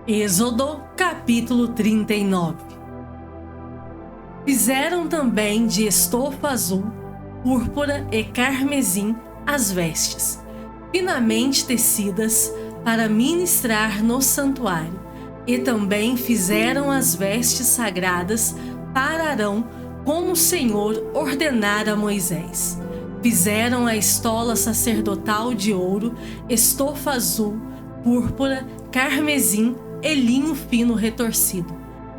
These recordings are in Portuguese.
Êxodo, capítulo 39. Fizeram também de estofa azul, púrpura e carmesim as vestes, finamente tecidas, para ministrar no santuário. E também fizeram as vestes sagradas para Arão, como o Senhor ordenara a Moisés. Fizeram a estola sacerdotal de ouro, estofa azul, púrpura, carmesim e linho fino retorcido.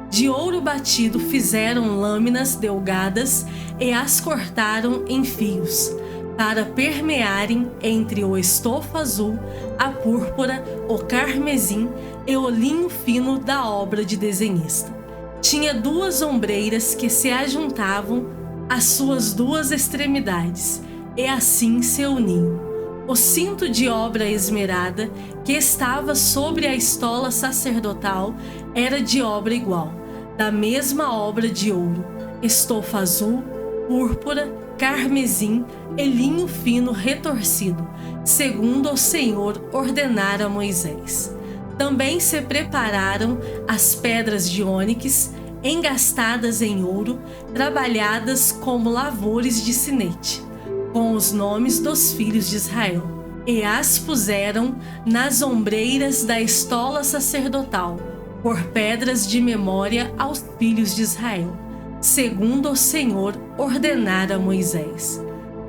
De ouro batido fizeram lâminas delgadas e as cortaram em fios, para permearem entre o estofa azul, a púrpura, o carmesim e o linho fino da obra de desenhista. Tinha 2 ombreiras que se ajuntavam às suas 2 extremidades, e assim se uniam. O cinto de obra esmerada, que estava sobre a estola sacerdotal, era de obra igual, da mesma obra de ouro, estofa azul, púrpura, carmesim e linho fino retorcido, segundo o Senhor ordenara a Moisés. Também se prepararam as pedras de ônix, engastadas em ouro, trabalhadas como lavores de sinete, com os nomes dos filhos de Israel, e as puseram nas ombreiras da estola sacerdotal, por pedras de memória aos filhos de Israel, segundo o Senhor ordenara a Moisés.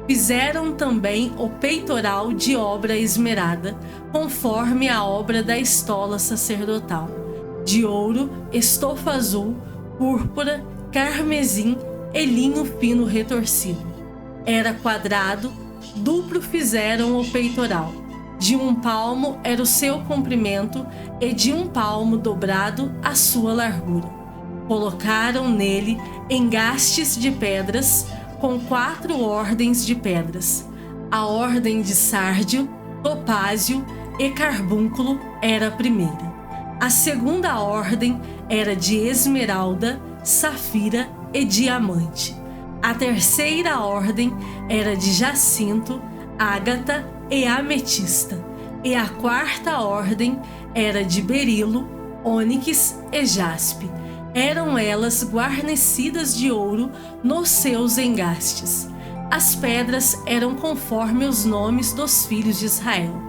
Fizeram também o peitoral de obra esmerada, conforme a obra da estola sacerdotal, de ouro, estofa azul, púrpura, carmesim e linho fino retorcido. Era quadrado, duplo fizeram o peitoral. De 1 palmo era o seu comprimento e de 1 palmo dobrado a sua largura. Colocaram nele engastes de pedras, com 4 ordens de pedras. A ordem de sárdio, topázio e carbúnculo era a primeira. A segunda ordem era de esmeralda, safira e diamante. A terceira ordem era de jacinto, ágata e ametista. E a quarta ordem era de berilo, ônix e jaspe. Eram elas guarnecidas de ouro nos seus engastes. As pedras eram conforme os nomes dos filhos de Israel,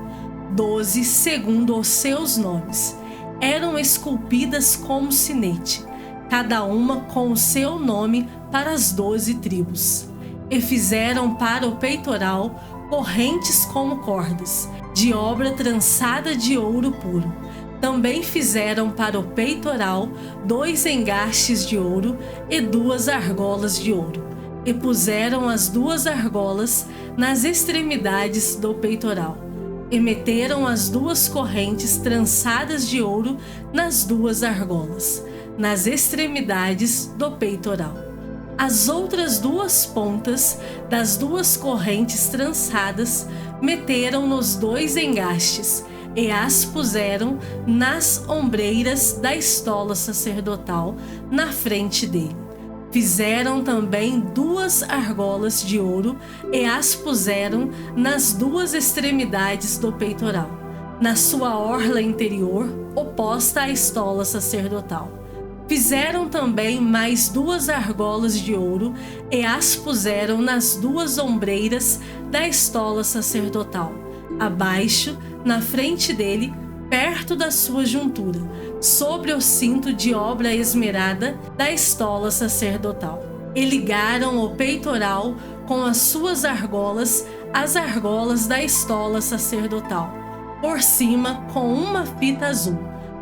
12 segundo os seus nomes. Eram esculpidas como sinete, cada uma com o seu nome para as 12 tribos. E fizeram para o peitoral correntes como cordas, de obra trançada de ouro puro. Também fizeram para o peitoral 2 engastes de ouro e 2 argolas de ouro. E puseram as 2 argolas nas extremidades do peitoral. E meteram as 2 correntes trançadas de ouro nas 2 argolas, nas extremidades do peitoral. As outras 2 pontas das 2 correntes trançadas meteram nos 2 engastes e as puseram nas ombreiras da estola sacerdotal na frente dele. Fizeram também 2 argolas de ouro e as puseram nas 2 extremidades do peitoral, na sua orla interior, oposta à estola sacerdotal. Fizeram também mais 2 argolas de ouro e as puseram nas 2 ombreiras da estola sacerdotal, abaixo, na frente dele, perto da sua juntura, sobre o cinto de obra esmerada da estola sacerdotal. E ligaram o peitoral com as suas argolas às argolas da estola sacerdotal, por cima com uma fita azul,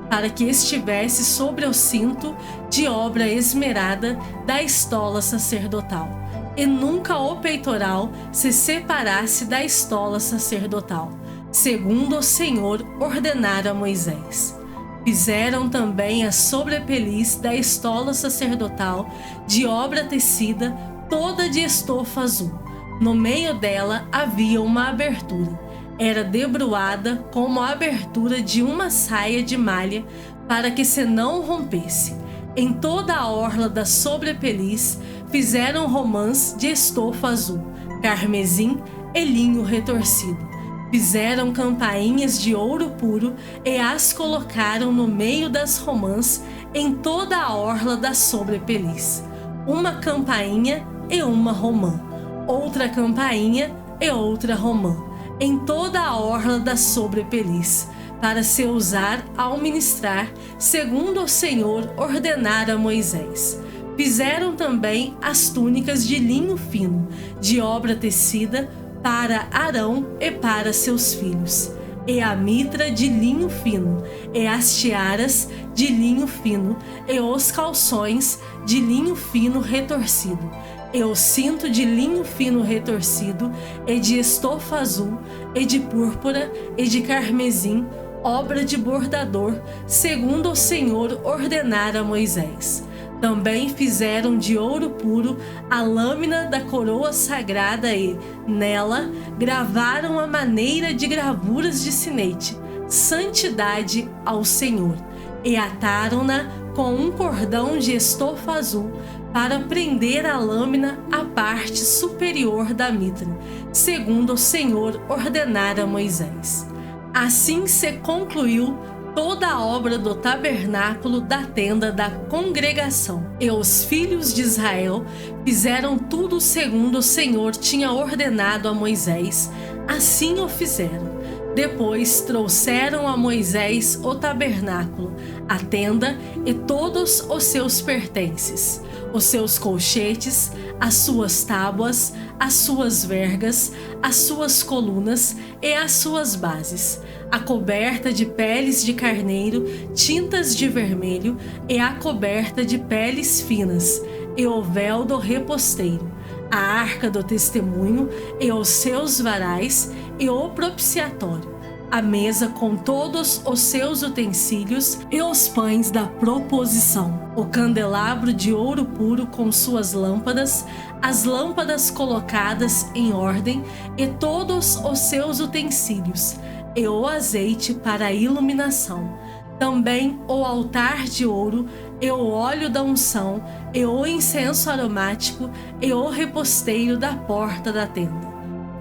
para que estivesse sobre o cinto de obra esmerada da estola sacerdotal, e nunca o peitoral se separasse da estola sacerdotal, segundo o Senhor ordenara a Moisés. Fizeram também a sobrepeliz da estola sacerdotal de obra tecida, toda de estofa azul. No meio dela havia uma abertura. Era debruada como a abertura de uma saia de malha, para que se não rompesse. Em toda a orla da sobrepeliz fizeram romãs de estofa azul, carmesim e linho retorcido. Fizeram campainhas de ouro puro e as colocaram no meio das romãs em toda a orla da sobrepeliz. Uma campainha e uma romã, outra campainha e outra romã, em toda a orla da sobrepeliz, para se usar ao ministrar, segundo o Senhor ordenara a Moisés. Fizeram também as túnicas de linho fino, de obra tecida, para Arão e para seus filhos, e a mitra de linho fino, e as tiaras de linho fino, e os calções de linho fino retorcido, e o cinto de linho fino retorcido, e de estofa azul, e de púrpura, e de carmesim, obra de bordador, segundo o Senhor ordenara a Moisés. Também fizeram de ouro puro a lâmina da coroa sagrada e, nela, gravaram a maneira de gravuras de sinete, santidade ao Senhor, e ataram-na com um cordão de estofa azul para prender a lâmina à parte superior da mitra, segundo o Senhor ordenara a Moisés. Assim se concluiu toda a obra do tabernáculo da tenda da congregação. E os filhos de Israel fizeram tudo segundo o Senhor tinha ordenado a Moisés, assim o fizeram. Depois trouxeram a Moisés o tabernáculo, a tenda e todos os seus pertences, os seus colchetes, as suas tábuas, as suas vergas, as suas colunas e as suas bases, a coberta de peles de carneiro, tintas de vermelho, e a coberta de peles finas, e o véu do reposteiro, a arca do testemunho, e os seus varais, e o propiciatório, a mesa com todos os seus utensílios e os pães da proposição, o candelabro de ouro puro com suas lâmpadas, as lâmpadas colocadas em ordem e todos os seus utensílios, e o azeite para a iluminação, também o altar de ouro, e o óleo da unção, e o incenso aromático, e o reposteiro da porta da tenda,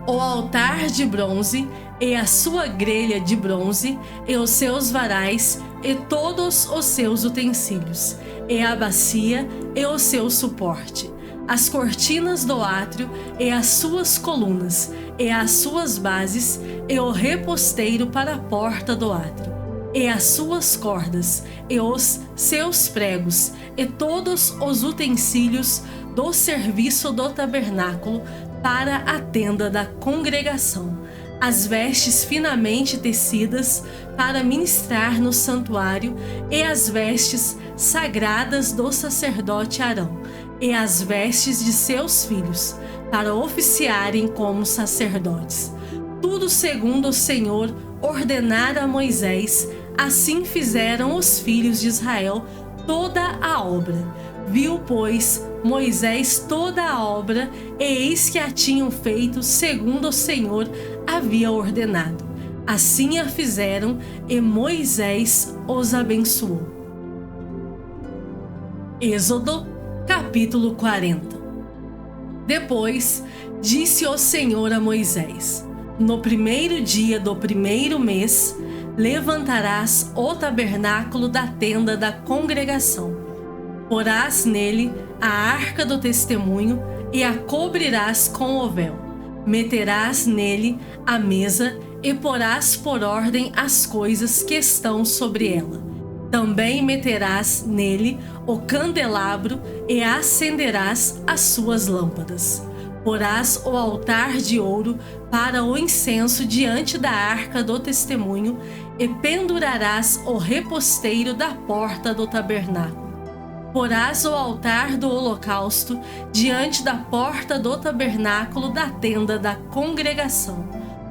o altar de bronze, e a sua grelha de bronze, e os seus varais, e todos os seus utensílios, e a bacia, e o seu suporte, as cortinas do átrio, e as suas colunas, e as suas bases, e o reposteiro para a porta do átrio, e as suas cordas, e os seus pregos, e todos os utensílios do serviço do tabernáculo para a tenda da congregação, as vestes finamente tecidas para ministrar no santuário, e as vestes sagradas do sacerdote Arão, e as vestes de seus filhos, para oficiarem como sacerdotes. Tudo segundo o Senhor ordenara a Moisés, assim fizeram os filhos de Israel toda a obra. Viu, pois, Moisés toda a obra, e eis que a tinham feito segundo o Senhor havia ordenado. Assim a fizeram, e Moisés os abençoou. Êxodo, capítulo 40. Depois disse o Senhor a Moisés: no primeiro dia do primeiro mês, levantarás o tabernáculo da tenda da congregação. Porás nele a arca do testemunho e a cobrirás com o véu. Meterás nele a mesa e porás por ordem as coisas que estão sobre ela. Também meterás nele o candelabro e acenderás as suas lâmpadas. Porás o altar de ouro para o incenso diante da arca do testemunho e pendurarás o reposteiro da porta do tabernáculo. Porás o altar do holocausto diante da porta do tabernáculo da tenda da congregação.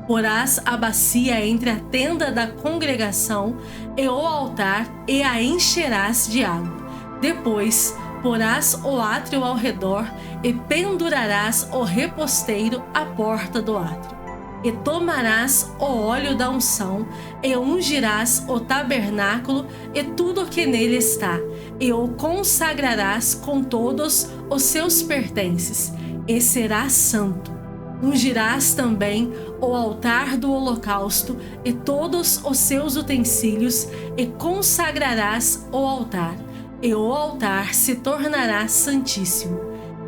Porás a bacia entre a tenda da congregação e o altar e a encherás de água. Depois porás o átrio ao redor e pendurarás o reposteiro à porta do átrio. E tomarás o óleo da unção, e ungirás o tabernáculo e tudo o que nele está, e o consagrarás com todos os seus pertences, e será santo. Ungirás também o altar do holocausto e todos os seus utensílios, e consagrarás o altar, e o altar se tornará santíssimo.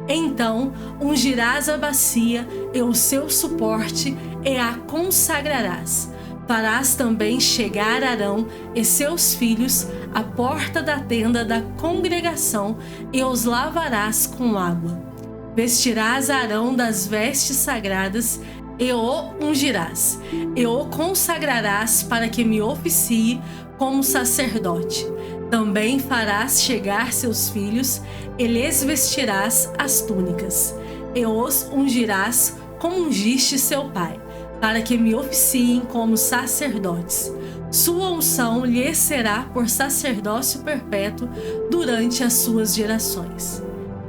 Então ungirás a bacia e o seu suporte, e a consagrarás. Farás também chegar Arão e seus filhos à porta da tenda da congregação, e os lavarás com água. Vestirás Arão das vestes sagradas, e o ungirás, e o consagrarás para que me oficie como sacerdote. Também farás chegar seus filhos, e lhes vestirás as túnicas, e os ungirás como ungiste seu pai, para que me oficiem como sacerdotes. Sua unção lhes será por sacerdócio perpétuo durante as suas gerações.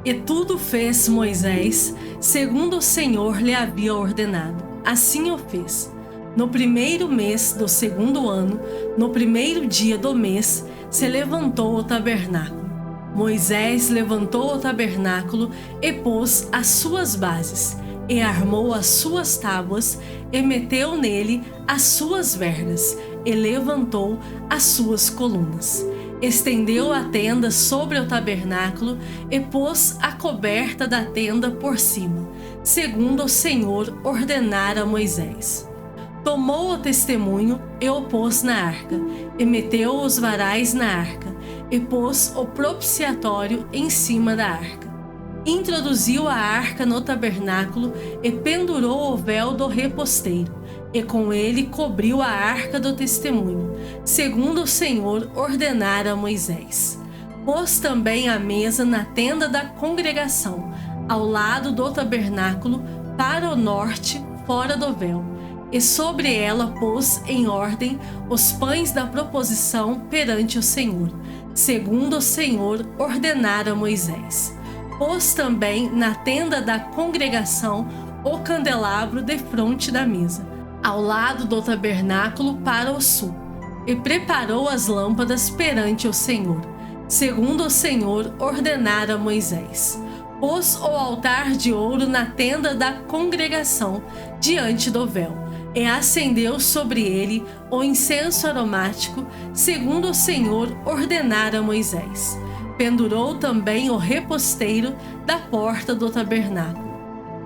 E tudo fez Moisés, segundo o Senhor lhe havia ordenado. Assim o fez. No primeiro mês do segundo ano, no primeiro dia do mês, se levantou o tabernáculo. Moisés levantou o tabernáculo e pôs as suas bases, e armou as suas tábuas, e meteu nele as suas vergas, e levantou as suas colunas. Estendeu a tenda sobre o tabernáculo, e pôs a coberta da tenda por cima, segundo o Senhor ordenara a Moisés. Tomou o testemunho e o pôs na arca, e meteu os varais na arca, e pôs o propiciatório em cima da arca. Introduziu a arca no tabernáculo e pendurou o véu do reposteiro, e com ele cobriu a arca do testemunho, segundo o Senhor ordenara a Moisés. Pôs também a mesa na tenda da congregação, ao lado do tabernáculo, para o norte, fora do véu, e sobre ela pôs em ordem os pães da proposição perante o Senhor, segundo o Senhor ordenara a Moisés. Pôs também na tenda da congregação o candelabro defronte da mesa, ao lado do tabernáculo para o sul, e preparou as lâmpadas perante o Senhor, segundo o Senhor ordenara a Moisés. Pôs o altar de ouro na tenda da congregação, diante do véu, e acendeu sobre ele o incenso aromático, segundo o Senhor ordenara a Moisés. Pendurou também o reposteiro da porta do tabernáculo.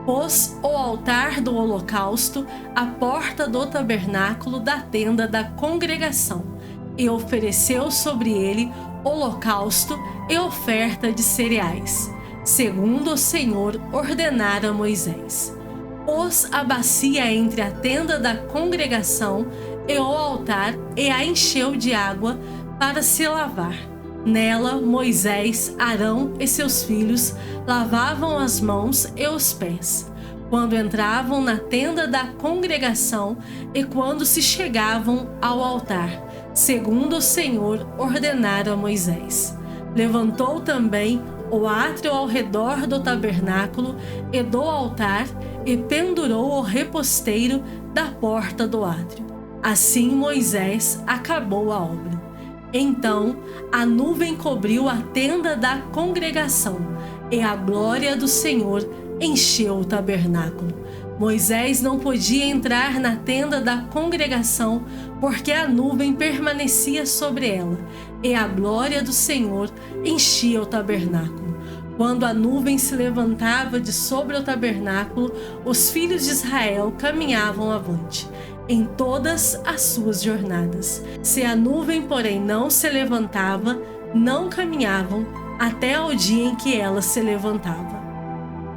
Pôs o altar do holocausto à porta do tabernáculo da tenda da congregação, e ofereceu sobre ele holocausto e oferta de cereais, segundo o Senhor ordenara a Moisés. Pôs a bacia entre a tenda da congregação e o altar, e a encheu de água para se lavar. Nela, Moisés, Arão e seus filhos lavavam as mãos e os pés, quando entravam na tenda da congregação e quando se chegavam ao altar, segundo o Senhor ordenara a Moisés. Levantou também o átrio ao redor do tabernáculo e do altar, e pendurou o reposteiro da porta do átrio. Assim Moisés acabou a obra. Então a nuvem cobriu a tenda da congregação, e a glória do Senhor encheu o tabernáculo. Moisés não podia entrar na tenda da congregação, porque a nuvem permanecia sobre ela, e a glória do Senhor enchia o tabernáculo. Quando a nuvem se levantava de sobre o tabernáculo, os filhos de Israel caminhavam avante, em todas as suas jornadas. Se a nuvem, porém, não se levantava, não caminhavam até ao dia em que ela se levantava.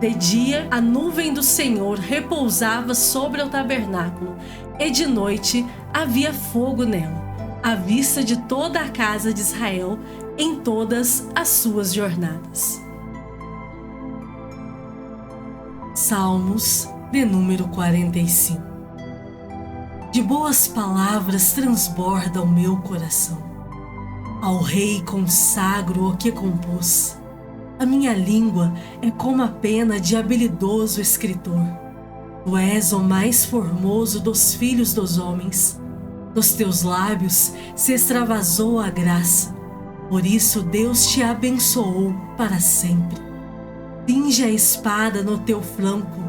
De dia, a nuvem do Senhor repousava sobre o tabernáculo, e de noite havia fogo nela, à vista de toda a casa de Israel, em todas as suas jornadas. Salmos de número 45. De boas palavras transborda o meu coração. Ao Rei consagro o que compôs. A minha língua é como a pena de habilidoso escritor. Tu és o mais formoso dos filhos dos homens. Dos teus lábios se extravasou a graça. Por isso Deus te abençoou para sempre. Cinge a espada no teu flanco,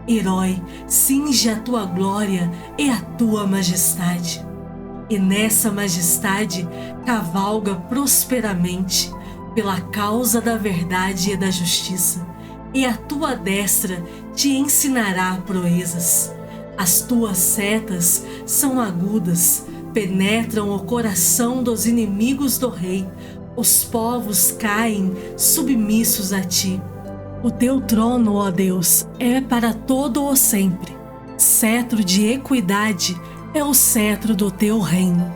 Herói, cinge a tua glória e a tua majestade. E nessa majestade cavalga prosperamente pela causa da verdade e da justiça, e a tua destra te ensinará proezas. As tuas setas são agudas, penetram o coração dos inimigos do rei. Os povos caem submissos a ti. O teu trono, ó Deus, é para todo o sempre. Cetro de equidade é o cetro do teu reino.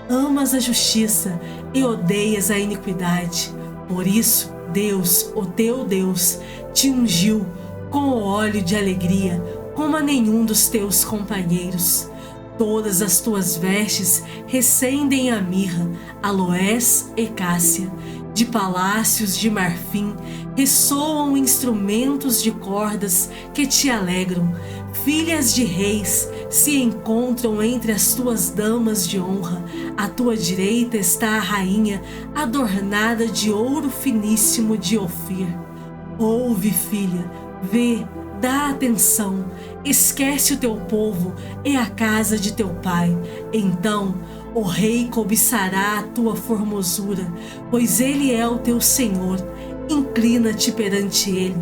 Amas a justiça e odeias a iniquidade. Por isso, Deus, o teu Deus, te ungiu com o óleo de alegria, como a nenhum dos teus companheiros. Todas as tuas vestes recendem a mirra, aloés e cássia. De palácios de marfim ressoam instrumentos de cordas que te alegram. Filhas de reis se encontram entre as tuas damas de honra. À tua direita está a rainha, adornada de ouro finíssimo de Ofir. Ouve, filha, vê, dá atenção, esquece o teu povo e a casa de teu pai. Então o rei cobiçará a tua formosura, pois ele é o teu Senhor. Inclina-te perante ele.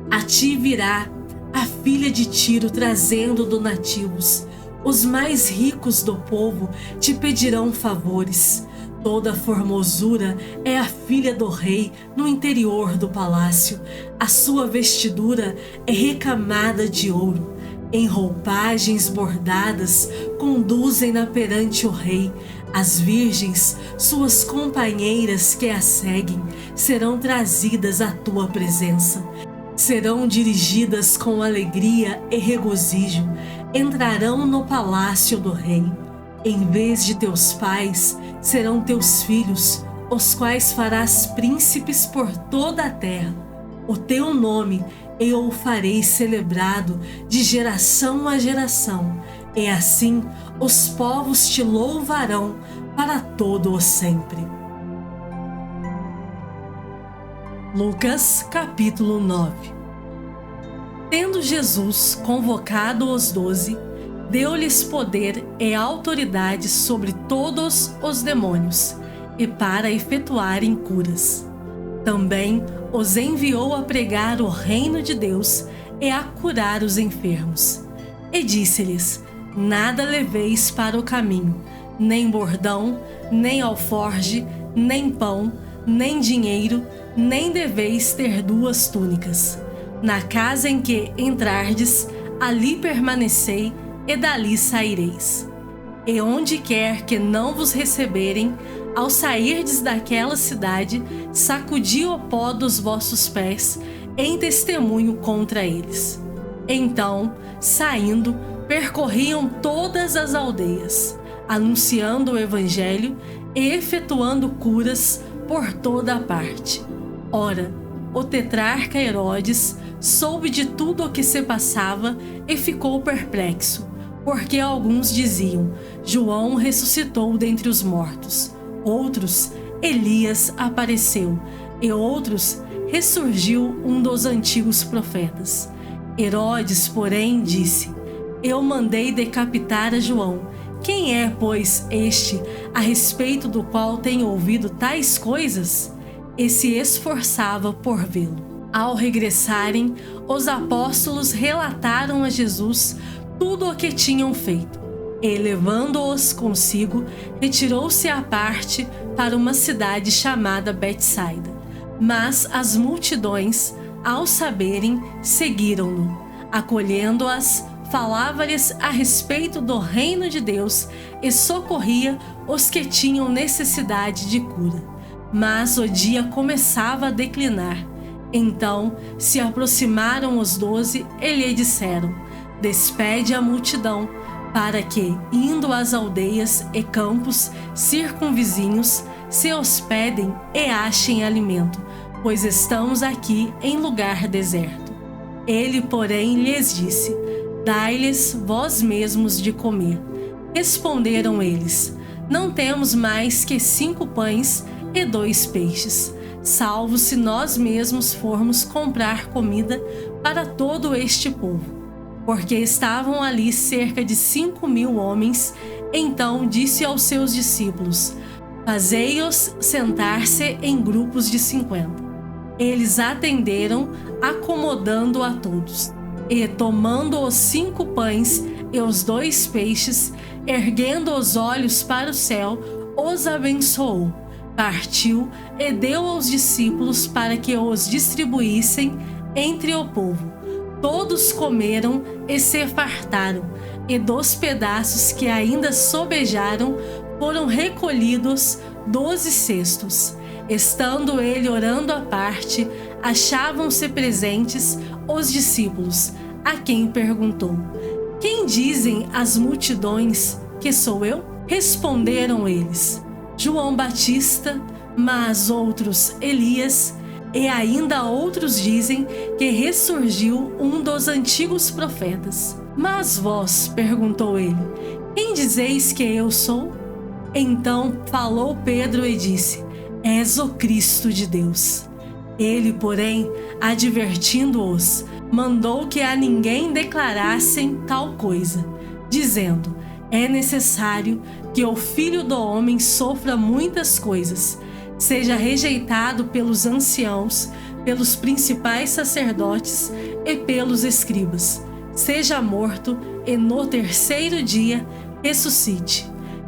A ti virá a filha de Tiro trazendo donativos. Os mais ricos do povo te pedirão favores. Toda formosura é a filha do rei no interior do palácio. A sua vestidura é recamada de ouro. Em roupagens bordadas conduzem-na perante o rei. As virgens, suas companheiras que a seguem, serão trazidas à tua presença. Serão dirigidas com alegria e regozijo. Entrarão no palácio do rei. Em vez de teus pais, serão teus filhos, os quais farás príncipes por toda a terra. O teu nome eu o farei celebrado de geração a geração, e assim os povos te louvarão para todo o sempre. Lucas capítulo 9. Tendo Jesus convocado os 12, deu-lhes poder e autoridade sobre todos os demônios, e para efetuarem curas. Também os enviou a pregar o reino de Deus e a curar os enfermos. E disse-lhes: nada leveis para o caminho, nem bordão, nem alforge, nem pão, nem dinheiro, nem deveis ter duas túnicas. Na casa em que entrardes, ali permanecei, e dali saireis. E onde quer que não vos receberem, ao sairdes daquela cidade, sacudi o pó dos vossos pés, em testemunho contra eles. Então, saindo, percorriam todas as aldeias, anunciando o evangelho e efetuando curas por toda a parte. Ora, o tetrarca Herodes soube de tudo o que se passava e ficou perplexo, porque alguns diziam: João ressuscitou dentre os mortos. Outros, Elias apareceu, e outros, ressurgiu um dos antigos profetas. Herodes, porém, disse: eu mandei decapitar a João. Quem é, pois, este a respeito do qual tenho ouvido tais coisas? E se esforçava por vê-lo. Ao regressarem, os apóstolos relataram a Jesus tudo o que tinham feito. E, levando-os consigo, retirou-se à parte para uma cidade chamada Betsaida. Mas as multidões, ao saberem, seguiram-no. Acolhendo-as, falava-lhes a respeito do reino de Deus e socorria os que tinham necessidade de cura. Mas o dia começava a declinar. Então se aproximaram os 12 e lhe disseram: despede a multidão, para que, indo às aldeias e campos circunvizinhos, se hospedem e achem alimento, pois estamos aqui em lugar deserto. Ele, porém, lhes disse: dai-lhes vós mesmos de comer. Responderam eles: não temos mais que 5 pães e 2 peixes, salvo se nós mesmos formos comprar comida para todo este povo. porque estavam ali cerca de 5.000 homens. Então disse aos seus discípulos: fazei-os sentar-se em grupos de 50. Eles atenderam, acomodando a todos. E tomando os 5 pães e os 2 peixes, erguendo os olhos para o céu, os abençoou, partiu e deu aos discípulos para que os distribuíssem entre o povo. Todos comeram e se fartaram, e dos pedaços que ainda sobejaram foram recolhidos 12 cestos. Estando ele orando à parte, achavam-se presentes os discípulos, a quem perguntou: quem dizem as multidões que sou eu? Responderam eles: João Batista, mas outros Elias, e ainda outros dizem que ressurgiu um dos antigos profetas. Mas vós, perguntou ele, quem dizeis que eu sou? Então falou Pedro e disse: és o Cristo de Deus. Ele, porém, advertindo-os, mandou que a ninguém declarassem tal coisa, dizendo: é necessário que o Filho do Homem sofra muitas coisas, seja rejeitado pelos anciãos, pelos principais sacerdotes e pelos escribas, seja morto e no terceiro dia ressuscite.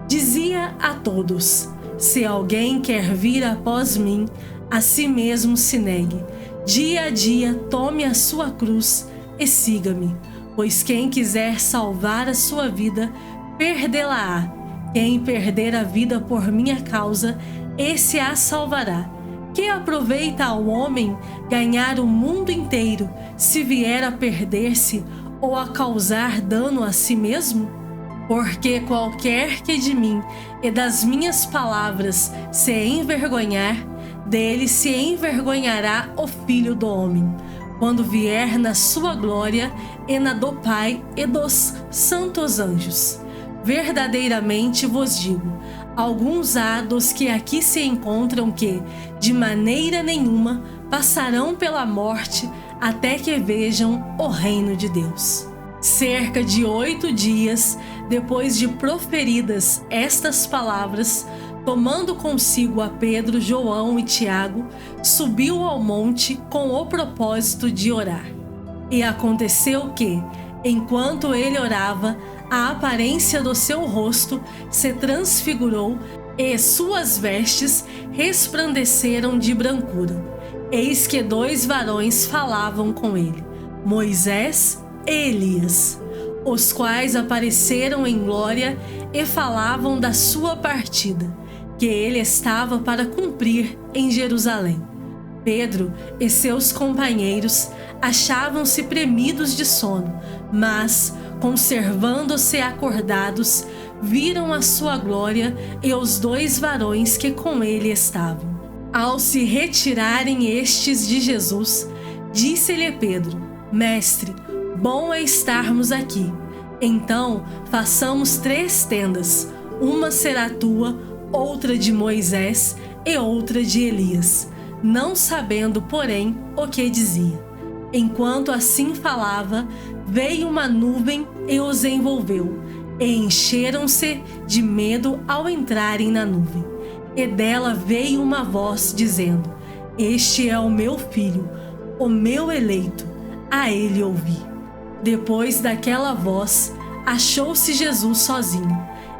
Dizia a todos: se alguém quer vir após mim, a si mesmo se negue, dia a dia tome a sua cruz e siga-me. Pois quem quiser salvar a sua vida, perdê-la-á. Quem perder a vida por minha causa, esse a salvará. Que aproveita ao homem ganhar o mundo inteiro, se vier a perder-se ou a causar dano a si mesmo? Porque qualquer que de mim e das minhas palavras se envergonhar, dele se envergonhará o Filho do Homem, quando vier na sua glória e na do Pai e dos santos anjos. Verdadeiramente vos digo, alguns há dos que aqui se encontram que, de maneira nenhuma, passarão pela morte até que vejam o reino de Deus. Cerca de 8 dias depois de proferidas estas palavras, tomando consigo a Pedro, João e Tiago, subiu ao monte com o propósito de orar. E aconteceu que, enquanto ele orava, a aparência do seu rosto se transfigurou e suas vestes resplandeceram de brancura. Eis que 2 varões falavam com ele, Moisés e Elias, os quais apareceram em glória e falavam da sua partida, que ele estava para cumprir em Jerusalém. Pedro e seus companheiros achavam-se premidos de sono, mas, conservando-se acordados, viram a sua glória e os 2 varões que com ele estavam. Ao se retirarem estes de Jesus, disse-lhe Pedro: Mestre, bom é estarmos aqui. Então façamos 3 tendas, uma será tua, outra de Moisés e outra de Elias, não sabendo, porém, o que dizia. Enquanto assim falava, veio uma nuvem e os envolveu, e encheram-se de medo ao entrarem na nuvem. E dela veio uma voz dizendo: Este é o meu filho, o meu eleito, a ele ouvi. Depois daquela voz, achou-se Jesus sozinho.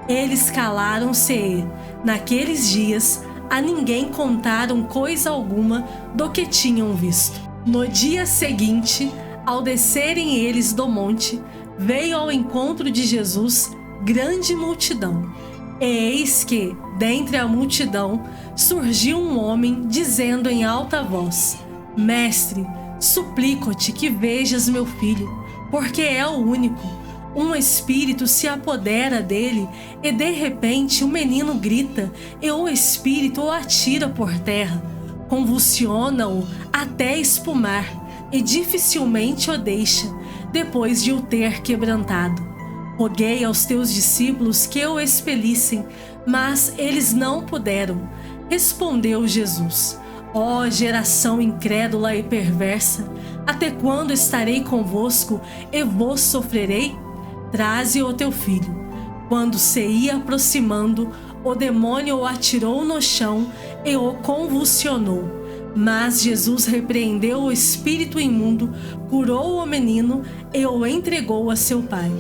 Eles calaram-se e, naqueles dias, a ninguém contaram coisa alguma do que tinham visto. No dia seguinte, ao descerem eles do monte, veio ao encontro de Jesus grande multidão. E eis que, dentre a multidão, surgiu um homem, dizendo em alta voz: Mestre, suplico-te que vejas meu filho, porque é o único. Um espírito se apodera dele e de repente o menino grita e o espírito o atira por terra, convulsiona-o até espumar e dificilmente o deixa, depois de o ter quebrantado. Roguei aos teus discípulos que o expelissem, mas eles não puderam. Respondeu Jesus: Ó geração incrédula e perversa, até quando estarei convosco e vos sofrerei? Traze o teu filho. Quando se ia aproximando, o demônio o atirou no chão e o convulsionou. Mas Jesus repreendeu o espírito imundo, curou o menino e o entregou a seu pai.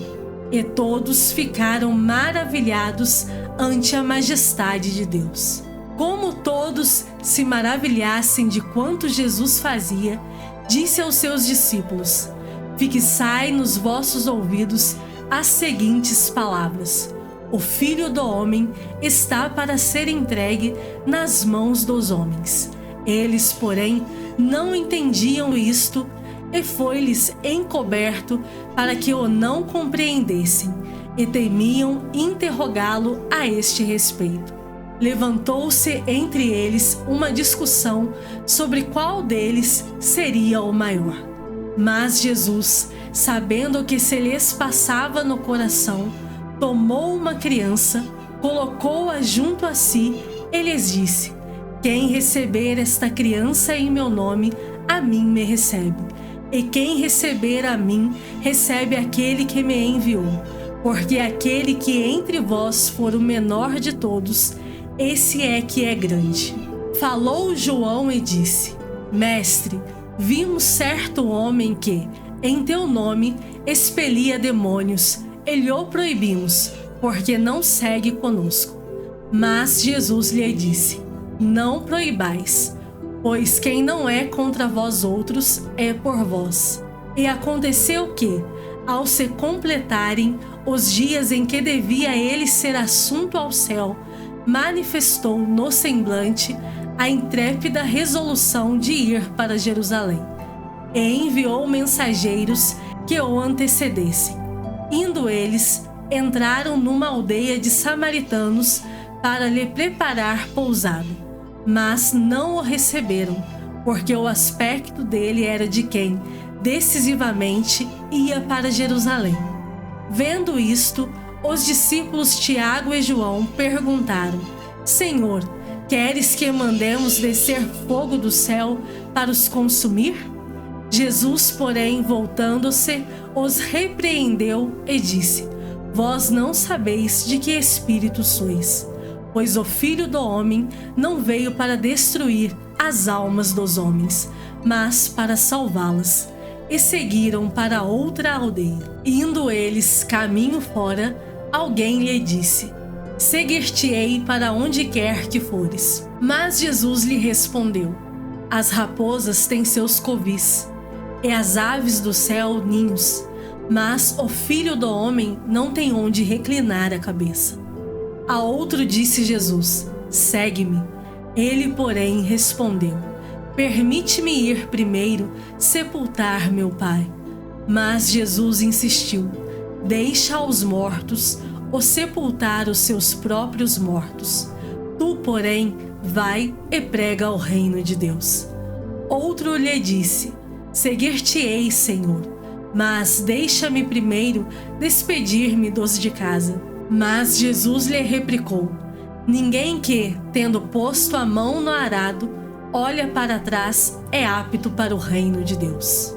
E todos ficaram maravilhados ante a majestade de Deus. Como todos se maravilhassem de quanto Jesus fazia, disse aos seus discípulos: fixai nos vossos ouvidos as seguintes palavras: o Filho do Homem está para ser entregue nas mãos dos homens. Eles, porém, não entendiam isto, e foi-lhes encoberto para que o não compreendessem, e temiam interrogá-lo a este respeito. Levantou-se entre eles uma discussão sobre qual deles seria o maior. Mas Jesus, sabendo o que se lhes passava no coração, tomou uma criança, colocou-a junto a si e lhes disse: quem receber esta criança em meu nome, a mim me recebe. E quem receber a mim, recebe aquele que me enviou. Porque aquele que entre vós for o menor de todos, esse é que é grande. Falou João e disse: Mestre, vimos certo homem que, em teu nome, expelia demônios, e lhe o proibimos, porque não segue conosco. Mas Jesus lhe disse: não proibais, pois quem não é contra vós outros é por vós. E aconteceu que, ao se completarem os dias em que devia ele ser assunto ao céu, manifestou no semblante a intrépida resolução de ir para Jerusalém, e enviou mensageiros que o antecedessem. Indo eles, entraram numa aldeia de samaritanos para lhe preparar pousada. Mas não o receberam, porque o aspecto dele era de quem, decisivamente, ia para Jerusalém. Vendo isto, os discípulos Tiago e João perguntaram: Senhor, queres que mandemos descer fogo do céu para os consumir? Jesus, porém, voltando-se, os repreendeu e disse: Vós não sabeis de que espírito sois, pois o Filho do Homem não veio para destruir as almas dos homens, mas para salvá-las. E seguiram para outra aldeia. Indo eles caminho fora, alguém lhe disse: Seguir-te-ei para onde quer que fores. Mas Jesus lhe respondeu: As raposas têm seus covis, e as aves do céu ninhos, mas o Filho do Homem não tem onde reclinar a cabeça. A outro disse Jesus: Segue-me. Ele, porém, respondeu: Permite-me ir primeiro sepultar meu pai. Mas Jesus insistiu: Deixa aos mortos o sepultar os seus próprios mortos. Tu, porém, vai e prega o reino de Deus. Outro lhe disse: Seguir-te-ei, Senhor, mas deixa-me primeiro despedir-me dos de casa. Mas Jesus lhe replicou: Ninguém que, tendo posto a mão no arado, olha para trás é apto para o reino de Deus.